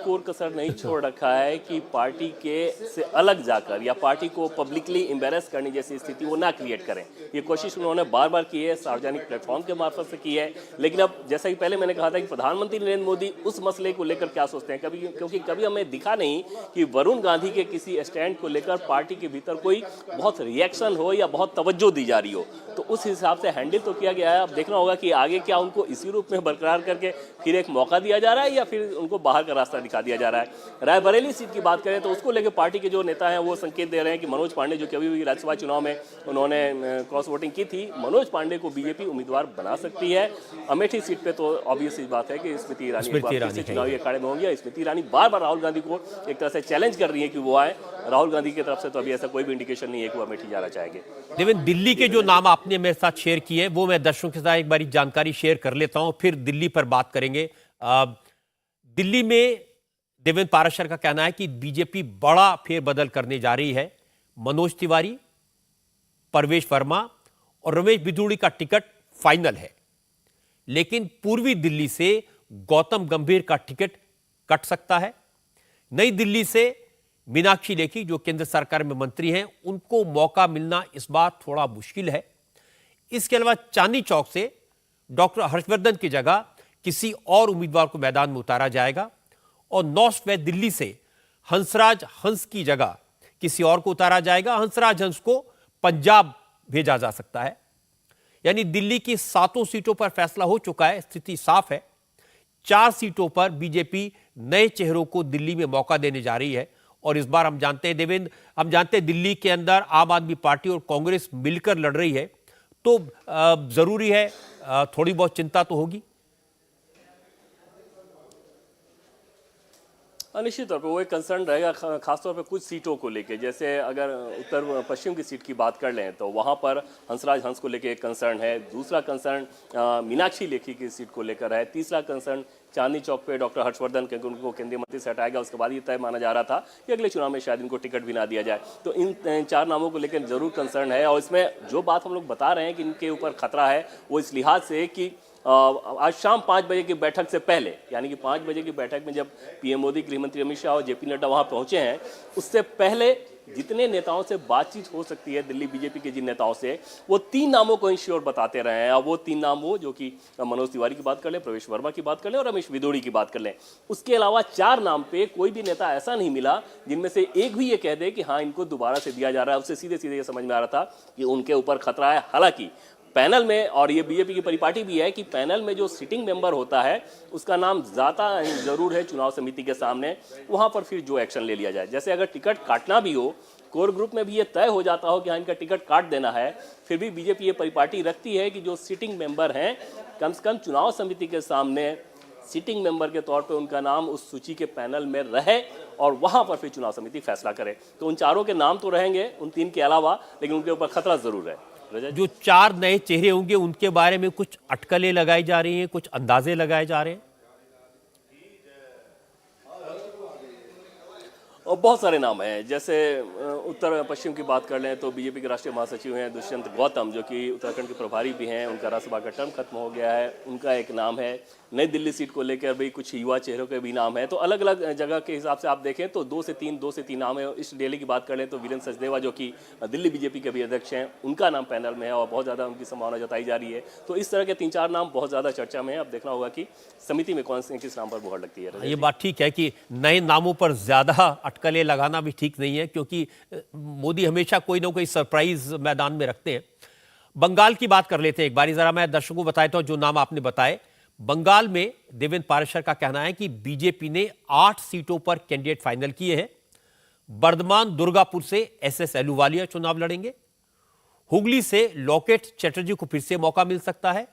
कोई कसर नहीं छोड़ रखा है कि पार्टी के से अलग जाकर या पार्टी को पब्लिकली एम्बेरस करने जैसी स्थिति वो ना क्रिएट करें। ये कोशिश उन्होंने बार बार की है, सार्वजनिक प्लेटफॉर्म के मार्फत से की है। लेकिन अब जैसा कि पहले मैंने कहा था कि प्रधानमंत्री नरेंद्र मोदी उस मसले को लेकर क्या सोचते हैं, कभी क्योंकि कभी हमें दिखा नहीं कि वरुण गांधी के किसी स्टैंड को लेकर पार्टी के भीतर कोई बहुत रिएक्शन हो या बहुत तवज्जो दी जा रही हो। तो उस हिसाब से हैंडल तो किया गया है। अब देखना होगा कि आगे क्या उनको इसी रूप में बरकरार करके फिर एक मौका दिया जा रहा है या फिर उनको बाहर का रास्ता दिखा दिया जा रहा है। रायबरेली सीट की बात करें तो उसको लेकर पार्टी के जो नेता हैं वो संकेत दे रहे हैं कि मनोज पांडे, जो कि अभी भी राज्यसभा चुनाव में उन्होंने क्रॉस वोटिंग की थी, मनोज पांडे को बीजेपी उम्मीदवार बना सकती है। अमेठी सीट पे तो ऑब्वियस बात है कि स्मृति ईरानी चुनावी अखाड़े में होंगी। स्मृति ईरानी बार बार राहुल गांधी को एक तरह से चैलेंज कर रही है कि वो आए। राहुल गांधी की तरफ से तो अभी ऐसा कोई भी इंडिकेशन नहीं है कि वो अमेठी जाना चाहेंगे। देवेंद्र, दिल्ली के जो नाम आपने मेरे साथ शेयर किए वो मैं दर्शकों के साथ एक बारी जानकारी शेयर कर लेता हूं, फिर दिल्ली पर बात करेंगे। दिल्ली में देवेंद्र पाराशर का कहना है कि बीजेपी बड़ा फेरबदल करने जा रही है। मनोज तिवारी, परवेश वर्मा और रमेश बिधूड़ी का टिकट फाइनल है, लेकिन पूर्वी दिल्ली से गौतम गंभीर का टिकट कट सकता है। नई दिल्ली से मीनाक्षी लेखी, जो केंद्र सरकार में मंत्री हैं, उनको मौका मिलना इस बार थोड़ा मुश्किल है। इसके अलावा चांदनी चौक से डॉक्टर हर्षवर्धन की जगह किसी और उम्मीदवार को मैदान में उतारा जाएगा और नॉर्थ वेस्ट दिल्ली से हंसराज हंस की जगह किसी और को उतारा जाएगा। हंसराज हंस को पंजाब भेजा जा सकता है। यानी दिल्ली की 7 सीटों पर फैसला हो चुका है, स्थिति साफ है। 4 सीटों पर बीजेपी नए चेहरों को दिल्ली में मौका देने जा रही है। और इस बार हम जानते हैं देवेंद्र, हम जानते हैं दिल्ली के अंदर आम आदमी पार्टी और कांग्रेस मिलकर लड़ रही है, तो जरूरी है थोड़ी बहुत चिंता तो होगी। निश्चित तौर पर वो एक कंसर्न रहेगा, खासतौर पर कुछ सीटों को लेके। जैसे अगर उत्तर पश्चिम की सीट की बात कर लें तो वहाँ पर हंसराज हंस को लेके एक कंसर्न है। दूसरा कंसर्न मीनाक्षी लेखी की सीट को लेकर है। तीसरा कंसर्न चांदनी चौक पे डॉक्टर हर्षवर्धन, क्योंकि उनको केंद्रीय मंत्री से हटाएगा, उसके बाद ये तय माना जा रहा था कि अगले चुनाव में शायद इनको टिकट भी ना दिया जाए। तो इन 4 नामों को लेकर जरूर कंसर्न है। और इसमें जो बात हम लोग बता रहे हैं कि इनके ऊपर खतरा है, वो इस लिहाज से कि आज शाम 5 बजे की बैठक से पहले, यानी कि 5 बजे की बैठक में जब पीएम मोदी, गृहमंत्री अमित शाह और जेपी नड्डा वहां पहुंचे हैं, उससे पहले जितने नेताओं से बातचीत हो सकती है दिल्ली बीजेपी के जिन नेताओं से, वो 3 नामों को इंश्योर बताते रहे हैं। और वो 3 नाम वो जो कि मनोज तिवारी की बात कर लें, प्रवेश वर्मा की बात कर लें और रमेश बिधूड़ी की बात कर लें। उसके अलावा 4 नाम पे कोई भी नेता ऐसा नहीं मिला जिनमें से एक भी ये कह दे कि हाँ इनको दोबारा से दिया जा रहा है। उससे सीधे सीधे ये समझ में आ रहा था कि उनके ऊपर खतरा है। हालांकि पैनल में, और ये बीजेपी की परिपाटी भी है कि पैनल में जो सिटिंग मेंबर होता है उसका नाम जाता जरूर है चुनाव समिति के सामने, वहां पर फिर जो एक्शन ले लिया जाए। जैसे अगर टिकट काटना भी हो, कोर ग्रुप में भी ये तय हो जाता हो कि हाँ इनका टिकट काट देना है, फिर भी बीजेपी ये परिपाटी रखती है कि जो सिटिंग मेंबर हैं कम से कम चुनाव समिति के सामने सिटिंग मेंबर के तौर पे उनका नाम उस सूची के पैनल में रहे और वहां पर फिर चुनाव समिति फैसला करे। तो उन 4 के नाम तो रहेंगे, उन 3 के अलावा, लेकिन उनके ऊपर खतरा जरूर है। जो 4 नए चेहरे होंगे उनके बारे में कुछ अटकलें लगाई जा रही हैं, कुछ अंदाजे लगाए जा रहे हैं। और बहुत सारे नाम हैं। जैसे उत्तर पश्चिम की बात कर लें तो बीजेपी के राष्ट्रीय महासचिव हैं दुष्यंत गौतम, जो कि उत्तराखंड के प्रभारी भी हैं। उनका राज्यसभा का टर्म खत्म हो गया है, उनका एक नाम है। नई दिल्ली सीट को लेकर भी कुछ युवा चेहरों के भी नाम है। तो अलग अलग जगह के हिसाब से आप देखें तो 2 से 3 नाम है। इस दिल्ली की बात कर लें तो वीरेंद्र सचदेवा, जो कि दिल्ली बीजेपी के भी अध्यक्ष हैं, उनका नाम पैनल में है और बहुत ज़्यादा उनकी संभावना जताई जा रही है। तो इस तरह के 3-4 नाम बहुत ज़्यादा चर्चा में है। अब देखना होगा कि समिति में कौन से किस नाम पर मुहर लगती है। ये बात ठीक है कि नए नामों पर ज्यादा अटकलें लगाना भी ठीक नहीं है, क्योंकि मोदी हमेशा कोई ना कोई सरप्राइज मैदान में रखते हैं। बंगाल की बात कर लेते हैं एक बारी, जरा मैं दर्शकों को बताता हूं जो नाम आपने बताए। बंगाल में देवेंद्र पाराशर का कहना है कि बीजेपी ने 8 सीटों पर कैंडिडेट फाइनल किए हैं। बर्धमान दुर्गापुर से एसएस अहलूवालिया चुनाव लड़ेंगे। हुगली से लॉकेट चैटर्जी को फिर से मौका मिल सकता है।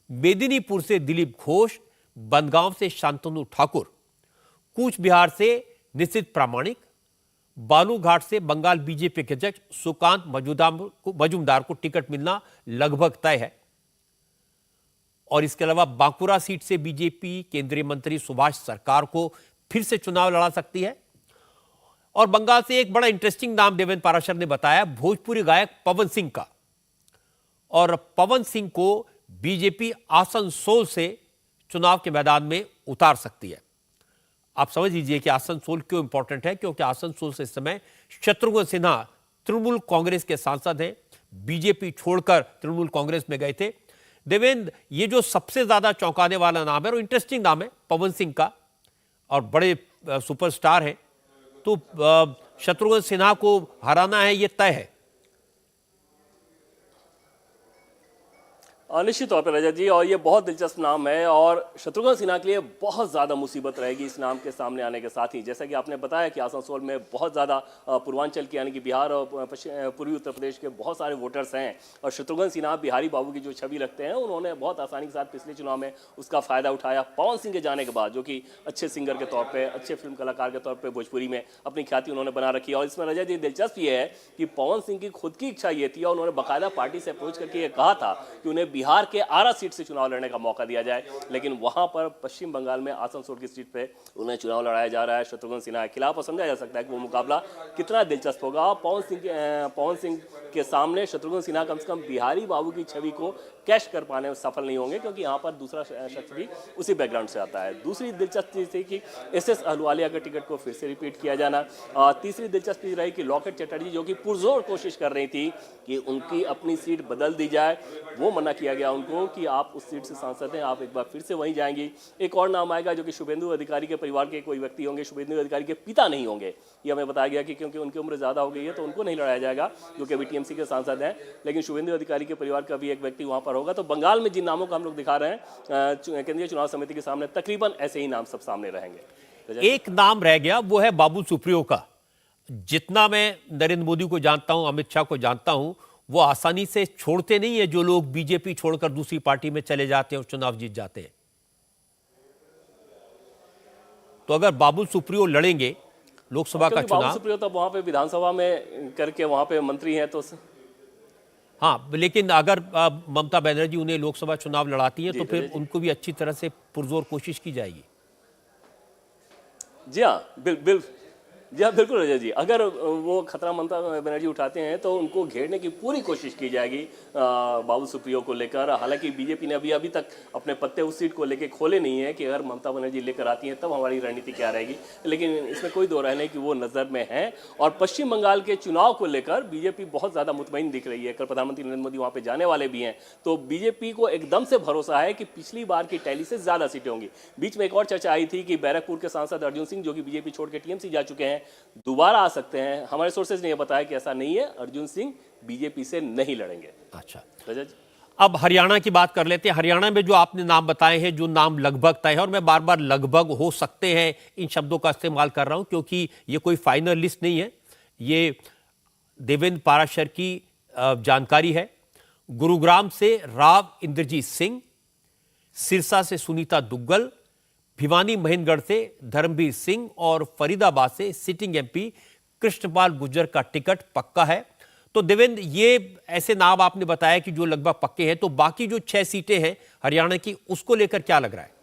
मेदिनीपुर से दिलीप घोष, बंदगांव से शांतनु ठाकुर, कूच बिहार से निशित प्रामाणिक, बालूघाट से बंगाल बीजेपी के अध्यक्ष सुकांत मजूमदार को टिकट मिलना लगभग तय है। और इसके अलावा बांकुरा सीट से बीजेपी केंद्रीय मंत्री सुभाष सरकार को फिर से चुनाव लड़ा सकती है। और बंगाल से एक बड़ा इंटरेस्टिंग नाम देवेंद्र पाराशर ने बताया, भोजपुरी गायक पवन सिंह का। और पवन सिंह को बीजेपी आसनसोल से चुनाव के मैदान में उतार सकती है। आप समझ लीजिए कि आसनसोल क्यों इंपॉर्टेंट है, क्योंकि आसनसोल से इस समय शत्रुघ्न सिन्हा तृणमूल कांग्रेस के सांसद हैं, बीजेपी छोड़कर तृणमूल कांग्रेस में गए थे। देवेंद्र, ये जो सबसे ज्यादा चौंकाने वाला नाम है और इंटरेस्टिंग नाम है पवन सिंह का, और बड़े सुपरस्टार हैं, तो शत्रुघ्न सिन्हा को हराना है, ये तय है। निश्चित तौर पर रजत जी, और ये बहुत दिलचस्प नाम है और शत्रुघ्न सिन्हा के लिए बहुत ज़्यादा मुसीबत रहेगी इस नाम के सामने आने के साथ ही। जैसा कि आपने बताया कि आसनसोल में बहुत ज़्यादा पूर्वांचल के यानी कि बिहार और पूर्वी उत्तर प्रदेश के बहुत सारे वोटर्स हैं, और शत्रुघ्न सिन्हा बिहारी बाबू की जो छवि रखते हैं, उन्होंने बहुत आसानी के साथ पिछले चुनाव में उसका फ़ायदा उठाया। पवन सिंह के जाने के बाद, जो कि अच्छे सिंगर के तौर पर, अच्छे फिल्म कलाकार के तौर पर भोजपुरी में अपनी ख्याति उन्होंने बना रखी है। और इसमें रजत जी दिलचस्प ये है कि पवन सिंह की खुद की इच्छा ये थी, और उन्होंने बाकायदा पार्टी से अप्रोच करके ये कहा था कि उन्हें बिहार के आरा सीट से चुनाव लड़ने का मौका दिया जाए, लेकिन वहां पर पश्चिम बंगाल में आसनसोल की सीट पे उन्हें चुनाव लड़ाया जा रहा है शत्रुघ्न सिन्हा के खिलाफ। और समझा जा सकता है कि वो मुकाबला कितना दिलचस्प होगा। पवन सिंह के सामने शत्रुघ्न सिन्हा कम से कम बिहारी बाबू की छवि को कैश कर पाने में सफल नहीं होंगे, क्योंकि यहाँ पर दूसरा शख्स भी उसी बैकग्राउंड से आता है। दूसरी दिलचस्प चीज थी कि एसएस अहलुवालिया का टिकट को फिर से रिपीट किया जाना। तीसरी दिलचस्प चीज रही कि लॉकेट चटर्जी, जो कि पुरजोर कोशिश कर रही थी कि उनकी अपनी सीट बदल दी जाए, वो मना किया गया उनको कि आप उस सीट से सांसद हैं, आप एक बार फिर से वहीं जाएंगी। एक और नाम आएगा जो कि शुभेंदु अधिकारी के परिवार के कोई व्यक्ति होंगे, शुभेंदु अधिकारी के पिता नहीं होंगे, ये हमें बताया गया कि क्योंकि उनकी उम्र ज़्यादा हो गई है तो उनको नहीं लड़ाया जाएगा, जो कि अभी टीएमसी के सांसद हैं, लेकिन शुभेंदु अधिकारी के परिवार का भी एक व्यक्ति वहाँ पर होगा। तो बंगाल में जिन नामों का हम लोग दिखा रहे हैं केंद्रीय चुनाव समिति के सामने, तकरीबन ऐसे ही नाम सब सामने रहेंगे। एक नाम रह गया, वो है बाबुल सुप्रियो का। जितना मैं नरेंद्र मोदी को जानता हूं, अमित शाह को जानता हूं, वो आसानी से छोड़ते नहीं है जो लोग बीजेपी छोड़कर दूसरी पार्टी में चले जाते हैं और चुनाव जीत जाते हैं। तो अगर बाबुल सुप्रियो लड़ेंगे लोकसभा का चुनाव, बाबुल सुप्रियो तो वहां पे विधानसभा में करके वहां पे मंत्री हैं, तो हाँ, लेकिन अगर ममता बनर्जी उन्हें लोकसभा चुनाव लड़ाती है तो फिर उनको भी अच्छी तरह से पुरजोर कोशिश की जाएगी। जी हाँ, जी हाँ, बिल्कुल रजत जी, अगर वो खतरा ममता बनर्जी उठाते हैं तो उनको घेरने की पूरी कोशिश की जाएगी बाबुल सुप्रियो को लेकर। हालांकि बीजेपी ने अभी तक अपने पत्ते उस सीट को लेकर खोले नहीं है कि अगर ममता बनर्जी लेकर आती हैं तब हमारी रणनीति क्या रहेगी, लेकिन इसमें कोई दो राय नहीं कि वो नज़र में है। और पश्चिम बंगाल के चुनाव को लेकर बीजेपी बहुत ज़्यादा मुतमईन दिख रही है। कल प्रधानमंत्री नरेंद्र मोदी वहाँ पर जाने वाले भी हैं, तो बीजेपी को एकदम से भरोसा है कि पिछली बार की टैली से ज़्यादा सीटें होंगी। बीच में एक और चर्चा आई थी कि बैरकपुर के सांसद अर्जुन सिंह, जो कि बीजेपी छोड़ के टीएमसी जा चुके हैं, दोबारा आ सकते हैं। हमारे सोर्सेज ने यह बताया कि ऐसा नहीं है, अर्जुन सिंह बीजेपी से नहीं लड़ेंगे। अच्छा, रजत, अब हरियाणा की बात कर लेते हैं। हरियाणा में जो आपने नाम बताए हैं, जो नाम लगभग तय है, और मैं बार बार लगभग हो सकते हैं इन शब्दों का इस्तेमाल कर रहा हूं क्योंकि ये कोई फाइनल लिस्ट नहीं है, ये देवेंद्र पाराशर की जानकारी है। गुरुग्राम से राव इंद्रजीत सिंह, सिरसा से सुनीता दुग्गल, भिवानी महेंद्रगढ़ से धर्मवीर सिंह और फरीदाबाद से सिटिंग एमपी कृष्णपाल गुर्जर का टिकट पक्का है। तो देवेंद्र, ये ऐसे नाम आपने बताया कि जो लगभग पक्के हैं, तो बाकी जो 6 सीटें हैं हरियाणा की, उसको लेकर क्या लग रहा है?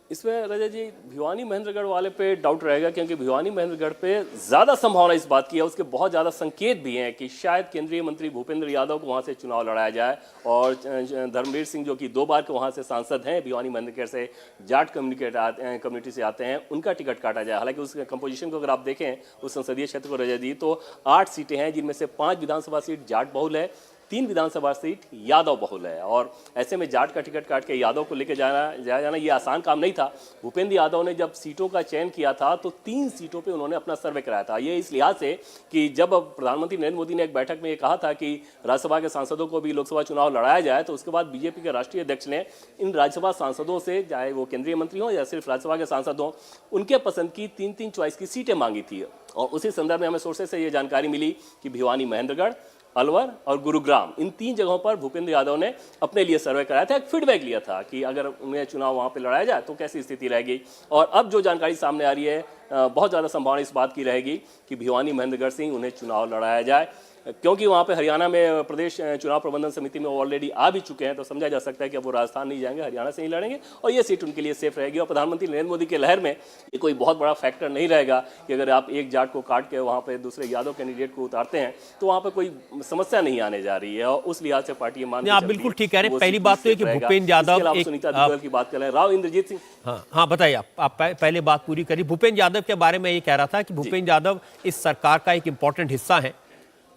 इसमें रजत जी भिवानी महेंद्रगढ़ वाले पे डाउट रहेगा, क्योंकि भिवानी महेंद्रगढ़ पे ज़्यादा संभावना इस बात की है, उसके बहुत ज़्यादा संकेत भी हैं कि शायद केंद्रीय मंत्री भूपेंद्र यादव को वहाँ से चुनाव लड़ाया जाए। और धर्मवीर सिंह, जो कि 2 बार के वहाँ से सांसद हैं, भिवानी महेंद्रगढ़ से जाट कम्युनिटी से आते हैं, उनका टिकट काटा जाए। हालांकि उस कंपोजिशन को अगर आप देखें उस संसदीय क्षेत्र को रजत जी, तो 8 सीटें हैं, जिनमें से 5 विधानसभा सीट जाट बहुल है, 3 विधानसभा सीट यादव बहुल है। और ऐसे में जाट का टिकट काट के यादव को लेकर जाना ये आसान काम नहीं था। भूपेंद्र यादव ने जब सीटों का चयन किया था तो 3 सीटों पे उन्होंने अपना सर्वे कराया था। ये इस लिहाज से कि जब प्रधानमंत्री नरेंद्र मोदी ने एक बैठक में ये कहा था कि राज्यसभा के सांसदों को भी लोकसभा चुनाव लड़ाया जाए, तो उसके बाद बीजेपी के राष्ट्रीय अध्यक्ष ने इन राज्यसभा सांसदों से, चाहे वो केंद्रीय मंत्री हों या सिर्फ राज्यसभा के सांसद हों, उनके पसंद की 3-3 चॉइस की सीटें मांगी थी। और उसी संदर्भ में हमें सोर्सेज से ये जानकारी मिली कि भिवानी महेंद्रगढ़, अलवर और गुरुग्राम, इन 3 जगहों पर भूपेंद्र यादव ने अपने लिए सर्वे कराया था, एक फीडबैक लिया था कि अगर उन्हें चुनाव वहां पे लड़ाया जाए तो कैसी स्थिति रहेगी। और अब जो जानकारी सामने आ रही है, बहुत ज़्यादा संभावना इस बात की रहेगी कि भिवानी महेंद्रगढ़ से उन्हें चुनाव लड़ाया जाए। क्योंकि वहाँ पे हरियाणा में प्रदेश चुनाव प्रबंधन समिति में ऑलरेडी आ भी चुके हैं, तो समझा जा सकता है कि अब वो राजस्थान नहीं जाएंगे, हरियाणा से ही लड़ेंगे और ये सीट उनके लिए सेफ रहेगी। और प्रधानमंत्री नरेंद्र मोदी के लहर में ये कोई बहुत बड़ा फैक्टर नहीं रहेगा कि अगर आप एक जाट को काट के वहाँ पे दूसरे यादव कैंडिडेट को उतारते हैं तो वहाँ पे कोई समस्या नहीं आने जा रही है। और उस लिहाज से पार्टी मान, आप बिल्कुल ठीक कह रहे हैं। पहली बात तो है कि भूपेंद्र यादव, सुनीता दुग्गल की बात कर रहे हैं, राव इंद्रजीत सिंह। हाँ बताइए, आप पहले बात पूरी करिए। भूपेंद्र यादव के बारे में ये कह रहा था कि भूपेंद्र यादव इस सरकार का एक इंपॉर्टेंट हिस्सा है,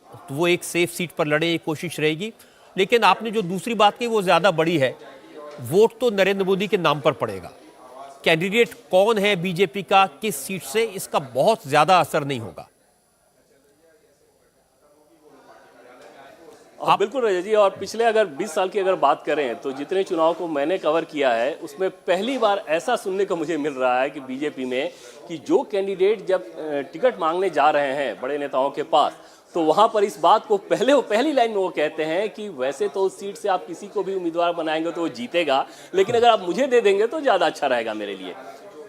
तो वो एक सेफ सीट पर लड़े, ये कोशिश रहेगी। लेकिन आपने जो दूसरी बात की वो ज्यादा बड़ी है, वोट तो नरेंद्र मोदी के नाम पर पड़ेगा। कैंडिडेट कौन है बीजेपी का, किस सीट से, इसका बहुत ज्यादा असर नहीं होगा। बिल्कुल रजत जी, और पिछले अगर 20 साल की अगर बात करें तो जितने चुनाव को मैंने कवर किया है उसमें पहली बार ऐसा सुनने को मुझे मिल रहा है कि बीजेपी में कि जो कैंडिडेट जब टिकट मांगने जा रहे हैं बड़े नेताओं के पास, तो वहां पर इस बात को पहली लाइन में वो कहते हैं कि वैसे तो उस सीट से आप किसी को भी उम्मीदवार बनाएंगे तो वो जीतेगा, लेकिन अगर आप मुझे दे देंगे तो ज़्यादा अच्छा रहेगा मेरे लिए।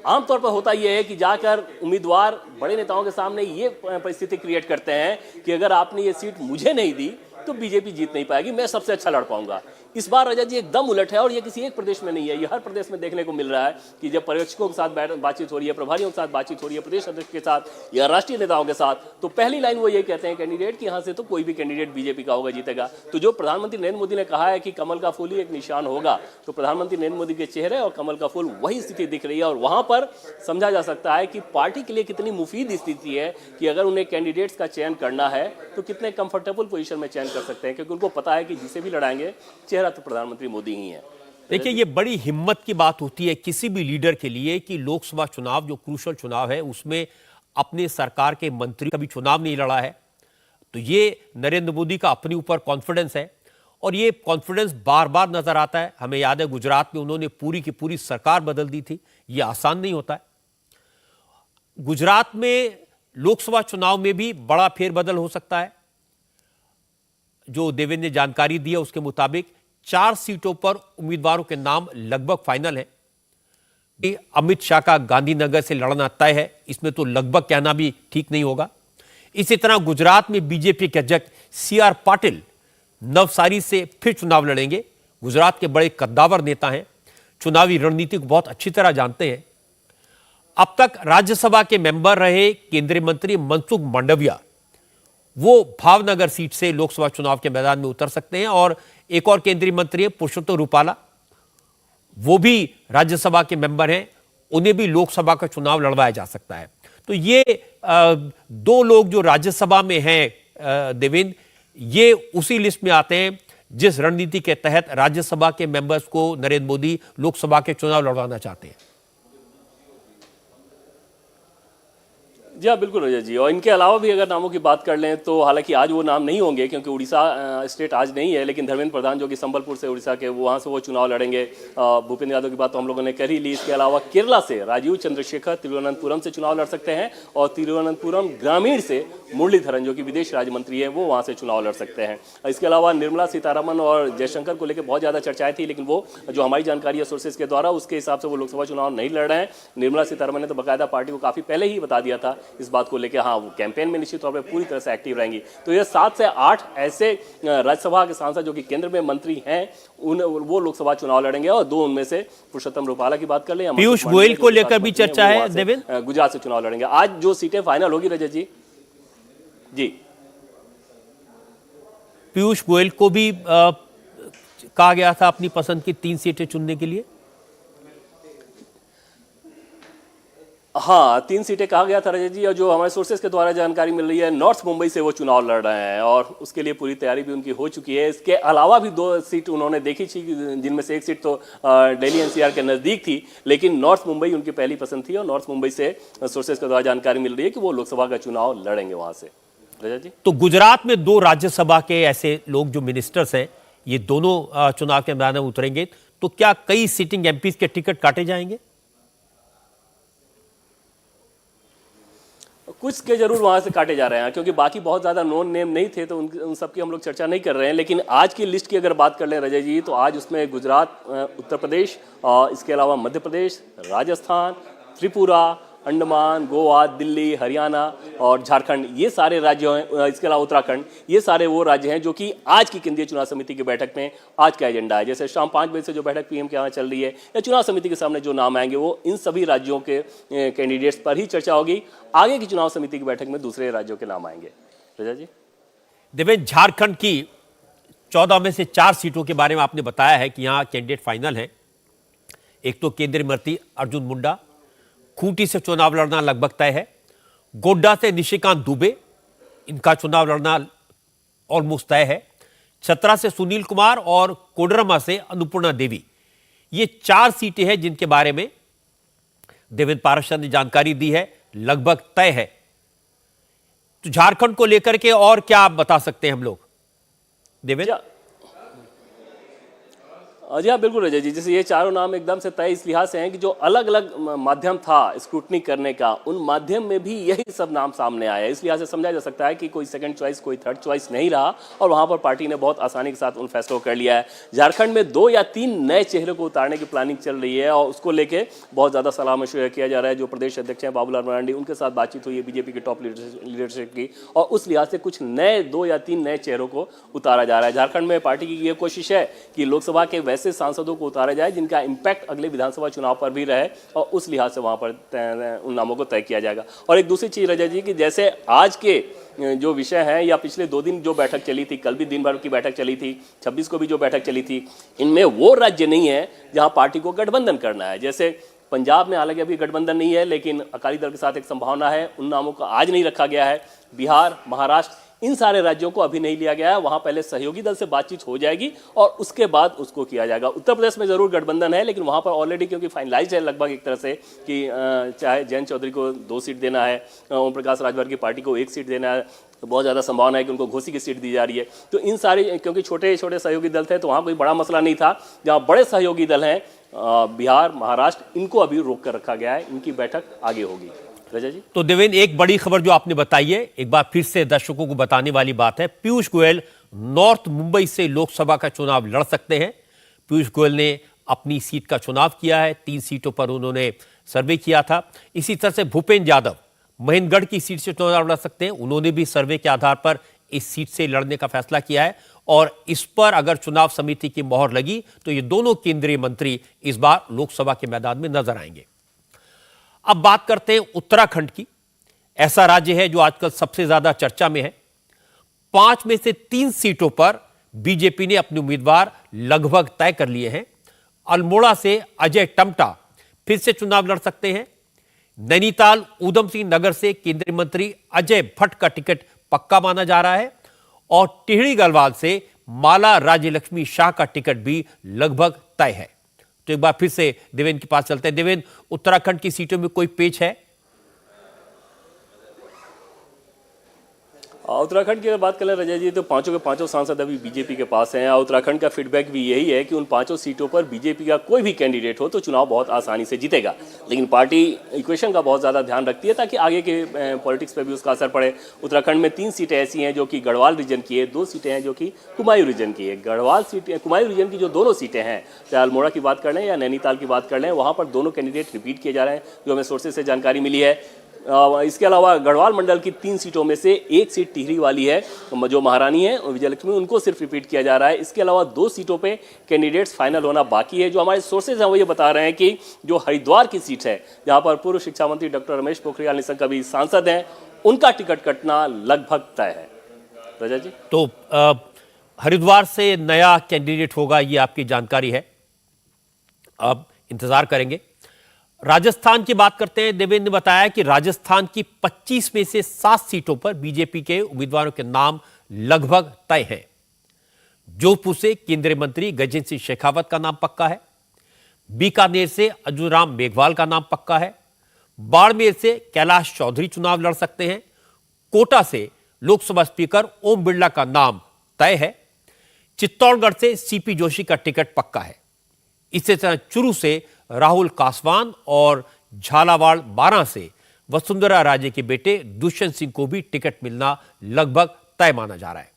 आमतौर पर होता यह है कि जाकर उम्मीदवार बड़े नेताओं के सामने ये परिस्थिति क्रिएट करते हैं कि अगर आपने ये सीट मुझे नहीं दी तो बीजेपी जीत नहीं पाएगी, मैं सबसे अच्छा लड़ पाऊंगा। इस बार रजत जी एकदम उलट है, और ये किसी एक प्रदेश में नहीं है, ये हर प्रदेश में देखने को मिल रहा है कि जब पर्यवेक्षकों के साथ बातचीत हो रही है, प्रभारियों के साथ बातचीत हो रही है, प्रदेश अध्यक्ष के साथ या राष्ट्रीय नेताओं के साथ, तो पहली लाइन वो ये कहते हैं कैंडिडेट कि यहाँ से तो कोई भी कैंडिडेट बीजेपी का होगा जीतेगा। तो जो प्रधानमंत्री नरेंद्र मोदी ने कहा है कि कमल का फूल ही एक निशान होगा, तो प्रधानमंत्री नरेंद्र मोदी के चेहरे और कमल का फूल वही स्थिति दिख रही है। और वहां पर समझा जा सकता है कि पार्टी के लिए कितनी मुफीद स्थिति है कि अगर उन्हें कैंडिडेट्स का चयन करना है तो कितने कंफर्टेबल पोजीशन में चयन कर सकते हैं, क्योंकि उनको पता है कि जिसे भी लड़ाएंगे चेहरा तो प्रधानमंत्री मोदी ही है। देखिए, ये बड़ी हिम्मत की बात होती है किसी भी लीडर के लिए कि लोकसभा चुनाव जो क्रूशल चुनाव है उसमें अपने सरकार के मंत्री कभी चुनाव नहीं लड़ा है। तो ये नरेंद्र मोदी का अपने ऊपर कॉन्फिडेंस है, और ये कॉन्फिडेंस बार बार नजर आता है। हमें याद है गुजरात में उन्होंने पूरी की पूरी सरकार बदल दी थी, ये आसान नहीं होता है। गुजरात में लोकसभा चुनाव में भी बड़ा फेरबदल हो सकता है। जो देवेंद्र ने जानकारी दी है उसके मुताबिक 4 सीटों पर उम्मीदवारों के नाम लगभग फाइनल है। अमित शाह का गांधीनगर से लड़ना तय है, इसमें तो लगभग कहना भी ठीक नहीं होगा। इसी तरह गुजरात में बीजेपी के अध्यक्ष CR पाटिल नवसारी से फिर चुनाव लड़ेंगे। गुजरात के बड़े कद्दावर नेता हैं, चुनावी रणनीति को बहुत अच्छी तरह जानते हैं। अब तक राज्यसभा के मेंबर रहे केंद्रीय मंत्री मनसुख मांडविया, वो भावनगर सीट से लोकसभा चुनाव के मैदान में उतर सकते हैं। और एक और केंद्रीय मंत्री है पुरुषोत्तम रूपाला, वो भी राज्यसभा के मेंबर हैं, उन्हें भी लोकसभा का चुनाव लड़वाया जा सकता है। तो ये 2 लोग जो राज्यसभा में हैं देवेंद्र, ये उसी लिस्ट में आते हैं जिस रणनीति के तहत राज्यसभा के मेंबर्स को नरेंद्र मोदी लोकसभा के चुनाव लड़वाना चाहते हैं। जी हाँ, बिल्कुल रजत जी। और इनके अलावा भी अगर नामों की बात कर लें तो हालांकि आज वो नाम नहीं होंगे क्योंकि उड़ीसा स्टेट आज नहीं है, लेकिन धर्मेंद्र प्रधान जो कि संबलपुर से उड़ीसा के, वहाँ से वो चुनाव लड़ेंगे। भूपेंद्र यादव की बात तो हम लोगों ने कर ही ली। इसके अलावा केरला से राजीव चंद्रशेखर तिरुवनंतपुरम से चुनाव लड़ सकते हैं, और तिरुवनंतपुरम ग्रामीण से मुरलीधरन जो कि विदेश राज्य मंत्री है वो वहाँ से चुनाव लड़ सकते हैं। इसके अलावा निर्मला सीतारमण और जयशंकर को लेकर बहुत ज़्यादा चर्चाएं थी, लेकिन वो जो हमारी जानकारी है सोर्सेज के द्वारा, उसके हिसाब से वो लोकसभा चुनाव नहीं लड़ रहे हैं। निर्मला सीतारमण ने तो बाकायदा पार्टी को काफ़ी पहले ही बता दिया था इस बात को लेकर, हाँ वो कैंपेन में निश्चित तौर पर पूरी तरह से एक्टिव रहेंगी। तो ये 7 से 8 ऐसे राज्यसभा के सांसद जो कि केंद्र में मंत्री हैं वो लोकसभा चुनाव लड़ेंगे, और 2 उनमें से पुरुषोत्तम रूपाला की बात कर लें, पीयूष गोयल को लेकर भी चर्चा है देवेंद्र, गुजरात से चुनाव लड़ेंगे। आज जो सीटें फाइनल होगी रजत जी, पीयूष गोयल को भी कहा गया था अपनी पसंद की 3 सीटें चुनने के लिए। हाँ, 3 सीटें कहा गया था रजत जी, और जो हमारे सोर्सेज के द्वारा जानकारी मिल रही है नॉर्थ मुंबई से वो चुनाव लड़ रहे हैं, और उसके लिए पूरी तैयारी भी उनकी हो चुकी है। इसके अलावा भी 2 सीट उन्होंने देखी थी, जिनमें से एक सीट तो दिल्ली NCR के नज़दीक थी, लेकिन नॉर्थ मुंबई उनकी पहली पसंद थी, और नॉर्थ मुंबई से सोर्सेज के द्वारा जानकारी मिल रही है कि वो लोकसभा का चुनाव लड़ेंगे वहाँ से। रजत जी, तो गुजरात में 2 राज्यसभा के ऐसे लोग जो मिनिस्टर्स हैं, ये दोनों चुनाव के मैदान में उतरेंगे। तो क्या कई सिटिंग एमपीज के टिकट काटे जाएंगे? कुछ के जरूर वहां से काटे जा रहे हैं, क्योंकि बाकी बहुत ज़्यादा नोन नेम नहीं थे, तो उन सब की हम लोग चर्चा नहीं कर रहे हैं। लेकिन आज की लिस्ट की अगर बात कर लें रजय जी, तो आज उसमें गुजरात, उत्तर प्रदेश, इसके अलावा मध्य प्रदेश, राजस्थान, त्रिपुरा, अंडमान, गोवा, दिल्ली, हरियाणा और झारखंड, ये सारे राज्य हैं, इसके अलावा उत्तराखंड, ये सारे वो राज्य हैं जो कि आज की केंद्रीय चुनाव समिति की बैठक में आज का एजेंडा है। जैसे शाम 5 बजे से जो बैठक पीएम के यहाँ चल रही है या चुनाव समिति के सामने जो नाम आएंगे वो इन सभी राज्यों के कैंडिडेट्स पर ही चर्चा होगी। आगे की चुनाव समिति की बैठक में दूसरे राज्यों के नाम आएंगे। रजा जी, देवेंद्र, झारखंड की 14 में से 4 सीटों के बारे में आपने बताया है कि यहां कैंडिडेट फाइनल हैं। एक तो केंद्रीय मंत्री अर्जुन मुंडा, खूंटी से चुनाव लड़ना लगभग तय है। गोड्डा से निशिकांत दुबे, इनका चुनाव लड़ना ऑलमोस्ट तय है। चतरा से सुनील कुमार और कोडरमा से अन्नपूर्णा देवी, ये 4 सीटें हैं जिनके बारे में देवेंद्र पाराशर ने जानकारी दी है, लगभग तय है। तो झारखंड को लेकर के और क्या आप बता सकते हैं हम लोग देवेंद्र? जी हाँ, बिल्कुल रजय जी, जैसे ये चारों नाम एकदम से तय इस लिहाज से हैं कि जो अलग अलग माध्यम था स्क्रूटनी करने का, उन माध्यम में भी यही सब नाम सामने आया है। इस लिहाज से समझा जा सकता है कि कोई सेकंड चॉइस, कोई थर्ड चॉइस नहीं रहा और वहाँ पर पार्टी ने बहुत आसानी के साथ उन फैसलों को कर लिया है। झारखंड में 2 या 3 नए चेहरे को उतारने की प्लानिंग चल रही है और उसको लेके बहुत ज़्यादा सलाह मशवरा किया जा रहा है। जो प्रदेश अध्यक्ष हैं बाबूलाल मरांडी, उनके साथ बातचीत हुई है बीजेपी के टॉप लीडरशिप की और उस लिहाज से कुछ नए 2 या 3 नए चेहरों को उतारा जा रहा है। झारखंड में पार्टी की ये कोशिश है कि लोकसभा के वैसे सांसदों को उतारा जाए जिनका इंपैक्ट अगले विधानसभा चुनाव पर भी रहे और उस लिहाज से वहां पर उन नामों को तय किया जाएगा। और एक दूसरी चीज रजत जी कि जैसे आज के जो विषय हैं या पिछले 2 दिन जो बैठक चली थी, कल भी दिन भर की बैठक चली थी, 26 को भी जो बैठक चली थी, इनमें वो राज्य नहीं है जहां पार्टी को गठबंधन करना है। जैसे पंजाब में हालांकि अभी गठबंधन नहीं है लेकिन अकाली दल के साथ एक संभावना है, उन नामों को आज नहीं रखा गया है। बिहार, महाराष्ट्र, इन सारे राज्यों को अभी नहीं लिया गया है, वहां पहले सहयोगी दल से बातचीत हो जाएगी और उसके बाद उसको किया जाएगा। उत्तर प्रदेश में जरूर गठबंधन है लेकिन वहां पर ऑलरेडी क्योंकि फाइनलाइज है लगभग एक तरह से कि चाहे जयंत चौधरी को 2 सीट देना है, ओम प्रकाश राजभर की पार्टी को 1 सीट देना है, तो बहुत ज़्यादा संभावना है कि उनको घोसी की सीट दी जा रही है। तो इन सारे क्योंकि छोटे छोटे सहयोगी दल थे तो वहाँ कोई बड़ा मसला नहीं था। जहाँ बड़े सहयोगी दल हैं बिहार, महाराष्ट्र, इनको अभी रोक कर रखा गया है, इनकी बैठक आगे होगी। रजा जी, तो देवेंद्र, एक बड़ी खबर जो आपने बताई है, एक बार फिर से दर्शकों को बताने वाली बात है। पीयूष गोयल नॉर्थ मुंबई से लोकसभा का चुनाव लड़ सकते हैं। पीयूष गोयल ने अपनी सीट का चुनाव किया है, 3 सीटों पर उन्होंने सर्वे किया था। इसी तरह से भूपेंद्र यादव महेंद्रगढ़ की सीट से चुनाव लड़ सकते हैं, उन्होंने भी सर्वे के आधार पर इस सीट से लड़ने का फैसला किया है और इस पर अगर चुनाव समिति की मोहर लगी तो ये दोनों केंद्रीय मंत्री इस बार लोकसभा के मैदान में नजर आएंगे। अब बात करते हैं उत्तराखंड की। ऐसा राज्य है जो आजकल सबसे ज्यादा चर्चा में है। 5 में से 3 सीटों पर बीजेपी ने अपने उम्मीदवार लगभग तय कर लिए हैं। अल्मोड़ा से अजय टम्टा फिर से चुनाव लड़ सकते हैं। नैनीताल ऊधम सिंह नगर से केंद्रीय मंत्री अजय भट्ट का टिकट पक्का माना जा रहा है और टिहरी गढ़वाल से माला राज्यलक्ष्मी शाह का टिकट भी लगभग तय है। तो एक बार फिर से देवेंद्र के पास चलते हैं। देवेंद्र, उत्तराखंड की सीटों में कोई पेच है? उत्तराखंड की अगर बात करें रजय जी तो 5 के 5 सांसद अभी बीजेपी के पास हैं। उत्तराखंड का फीडबैक भी यही है कि उन 5 सीटों पर बीजेपी का कोई भी कैंडिडेट हो तो चुनाव बहुत आसानी से जीतेगा, लेकिन पार्टी इक्वेशन का बहुत ज़्यादा ध्यान रखती है ताकि आगे के पॉलिटिक्स पर भी उसका असर पड़े। उत्तराखंड में 3 सीटें ऐसी हैं जो कि गढ़वाल रीजन की है, 2 सीटें हैं जो कि कुमायूं रीजन की है। गढ़वाल सीट, कुमायूं रीजन की जो दोनों सीटें हैं, चाहे अल्मोड़ा की बात कर लें या नैनीताल की बात कर लें, वहाँ पर दोनों कैंडिडेट रिपीट किए जा रहे हैं जो हमें सोर्सेज से जानकारी मिली है। इसके अलावा गढ़वाल मंडल की 3 सीटों में से 1 सीट टिहरी वाली है जो महारानी है विजयलक्ष्मी, उनको सिर्फ रिपीट किया जा रहा है। इसके अलावा 2 सीटों पे कैंडिडेट्स फाइनल होना बाकी है। जो हमारे सोर्सेज हैं वो ये बता रहे हैं कि जो हरिद्वार की सीट है जहां पर पूर्व शिक्षा मंत्री डॉक्टर रमेश पोखरियाल निशंक अभी सांसद हैं, उनका टिकट कटना लगभग तय है। रजा जी, तो हरिद्वार से नया कैंडिडेट होगा, ये आपकी जानकारी है, अब इंतजार करेंगे। राजस्थान की बात करते हैं। देवेंद्र ने बताया कि राजस्थान की 25 में से 7 सीटों पर बीजेपी के उम्मीदवारों के नाम लगभग तय हैं। जोधपुर से केंद्रीय मंत्री गजेंद्र सिंह शेखावत का नाम पक्का है। बीकानेर से अर्जुन राम मेघवाल का नाम पक्का है। बाड़मेर से कैलाश चौधरी चुनाव लड़ सकते हैं। कोटा से लोकसभा स्पीकर ओम बिरला का नाम तय है। चित्तौड़गढ़ से सीपी जोशी का टिकट पक्का है। इसी तरह चुरू से राहुल कासवान और झालावाड़ 12 से वसुंधरा राजे के बेटे दुष्यंत सिंह को भी टिकट मिलना लगभग तय माना जा रहा है।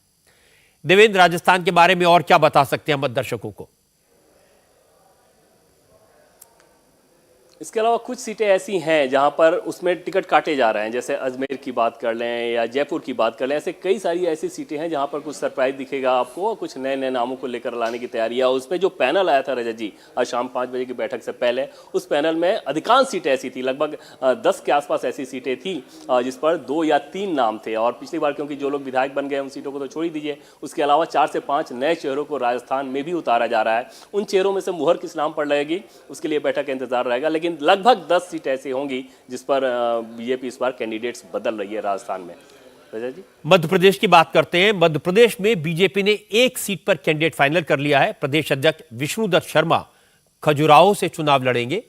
देवेंद्र, राजस्थान के बारे में और क्या बता सकते हैं हम दर्शकों को? इसके अलावा कुछ सीटें ऐसी हैं जहां पर उसमें टिकट काटे जा रहे हैं, जैसे अजमेर की बात कर लें या जयपुर की बात कर लें। ऐसे कई सारी ऐसी सीटें हैं जहां पर कुछ सरप्राइज दिखेगा आपको, कुछ नए नए नामों को लेकर लाने की तैयारी है। उसमें जो पैनल आया था रजत जी आज शाम 5 बजे की बैठक से पहले, उस पैनल में अधिकांश सीटें ऐसी थी, लगभग 10 के आसपास ऐसी सीटें थी जिस पर 2 या 3 नाम थे। और पिछली बार क्योंकि जो लोग विधायक बन गए उन सीटों को तो छोड़ ही दीजिए, उसके अलावा 4 से 5 नए चेहरों को राजस्थान में भी उतारा जा रहा है। उन चेहरों में से मुहर किस नाम पर लगेगी उसके लिए बैठक का इंतजार रहेगा, लेकिन लगभग 10 सीट ऐसी होंगी जिस पर बीजेपी इस बार कैंडिडेट्स बदल रही है राजस्थान में। रजत जी, मध्य प्रदेश की बात करते हैं। मध्य प्रदेश में बीजेपी ने एक सीट पर कैंडिडेट फाइनल कर लिया है। प्रदेश अध्यक्ष विष्णुदत्त शर्मा खजुराहो से चुनाव लड़ेंगे।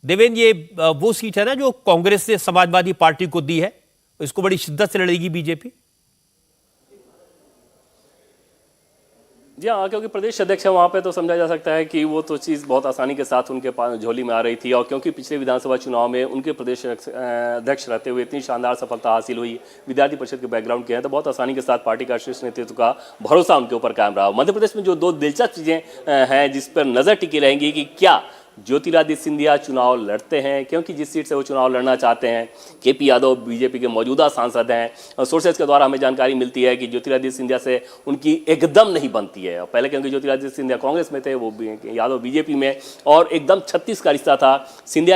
देवेंद्र, ये वो सीट है ना जो कांग्रेस ने समाजवादी पार्टी को दी है, इसको बड़ी शिद्दत से लड़ेगी बीजेपी। जी हाँ, क्योंकि प्रदेश अध्यक्ष है वहाँ पे तो समझा जा सकता है कि वो तो चीज़ बहुत आसानी के साथ उनके पास झोली में आ रही थी। और क्योंकि पिछले विधानसभा चुनाव में उनके प्रदेश अध्यक्ष रहते हुए इतनी शानदार सफलता हासिल हुई, विद्यार्थी परिषद के बैकग्राउंड के हैं, तो बहुत आसानी के साथ पार्टी का शीर्ष नेतृत्व का भरोसा उनके ऊपर कायम रहा। मध्य प्रदेश में जो 2 दिलचस्प चीज़ें हैं जिस पर नज़र टिकी रहेंगी कि क्या ज्योतिरादित्य सिंधिया चुनाव लड़ते हैं, क्योंकि जिस सीट से वो चुनाव लड़ना चाहते हैं केपी यादव बीजेपी के मौजूदा सांसद हैं। सोर्सेज के द्वारा हमें जानकारी मिलती है कि ज्योतिरादित्य सिंधिया से उनकी एकदम नहीं बनती है। पहले क्योंकि ज्योतिरादित्य सिंधिया कांग्रेस में थे, वो यादव बीजेपी में, और एकदम 36 का रिश्ता था। सिंधिया